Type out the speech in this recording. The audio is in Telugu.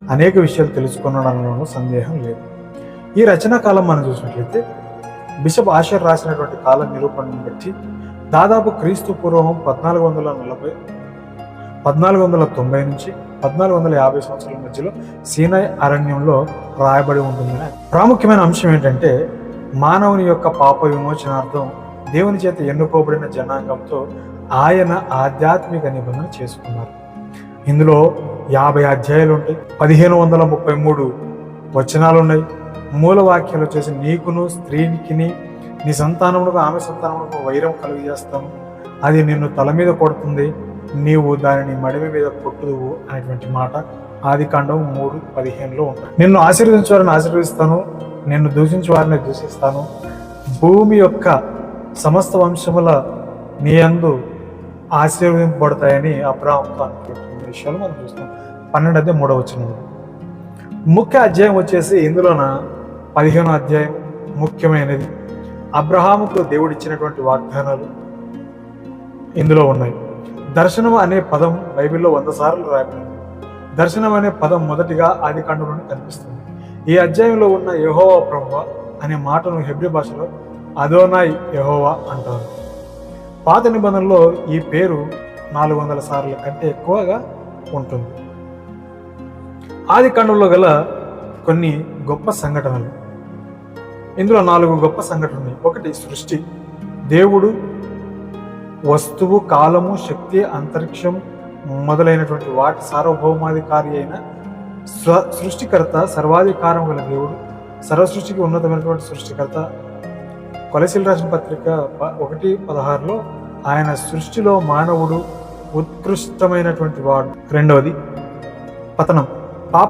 అనేక విషయాలు తెలుసుకునడంలోనూ సందేహం లేదు. ఈ రచనా కాలం మనం చూసినట్లయితే బిషప్ ఆషర్ రాసినటువంటి కాల నిరూపణను బట్టి దాదాపు క్రీస్తు పూర్వం 1490 నుంచి 1450 సంవత్సరాల మధ్యలో సీనాయ్ అరణ్యంలో రాయబడి ఉంటుందని. ప్రాముఖ్యమైన అంశం ఏంటంటే మానవుని యొక్క పాప విమోచనార్థం దేవుని చేత ఎన్నుకోబడిన జనాంగంతో ఆయన ఆధ్యాత్మిక నిబంధన చేసుకున్నారు. ఇందులో 50 అధ్యాయాలు ఉంటాయి, 1533 వచనాలు ఉన్నాయి. మూలవాక్యాలు వచ్చేసి నీకును స్త్రీకి నీ సంతానములకు ఆమె సంతానములకు వైరం కలుగజేస్తాను, అది నిన్ను తల మీద కొడుతుంది, నీవు దానిని మడిమి మీద కొట్టుదువు అనేటువంటి మాట ఆదికాండం 3:15లో ఉంటాయి. నిన్ను ఆశీర్వదించు ఆశీర్వదిస్తాను, నిన్ను దూషించు వారిని దూషిస్తాను, భూమి యొక్క సమస్త వంశముల నీ యందు ఆశీర్వదింపబడతాయని అబ్రాహాముతో అనుకుంటున్న విషయాలు మనం చూస్తాం. 12:3 ముఖ్య అధ్యాయం వచ్చేసి ఇందులోన 15వ అధ్యాయం ముఖ్యమైనది. అబ్రహాముకు దేవుడు ఇచ్చినటువంటి వాగ్దానాలు ఇందులో ఉన్నాయి. దర్శనం అనే పదం బైబిల్లో 100 సార్లు రాయబడింది. దర్శనం అనే పదం మొదటిగా ఆదికాండంలోనే కనిపిస్తుంది. ఈ అధ్యాయంలో ఉన్న యెహోవా ప్రభువా అనే మాటను హెబ్రీ భాషలో అదోనాయ్ యెహోవా అంటారు. పాత నిబంధనలో ఈ పేరు 400 సార్ల కంటే ఎక్కువగా ఉంటుంది. ఆదికాండంలో గల కొన్ని గొప్ప సంఘటనలు, ఇందులో 4 గొప్ప సంఘటనలు. ఒకటి సృష్టి. దేవుడు వస్తువు, కాలము, శక్తి, అంతరిక్షం మొదలైనటువంటి వాటి సార్వభౌమాధికారి అయిన సృష్టికర్త, సర్వాధికారం గల దేవుడు, సర్వసృష్టికి ఉన్నతమైనటువంటి సృష్టికర్త. కొలసీలు రాసిన పత్రిక 1:16లో ఆయన సృష్టిలో మానవుడు ఉత్కృష్టమైనటువంటి వాడు. రెండవది పతనం, పాపం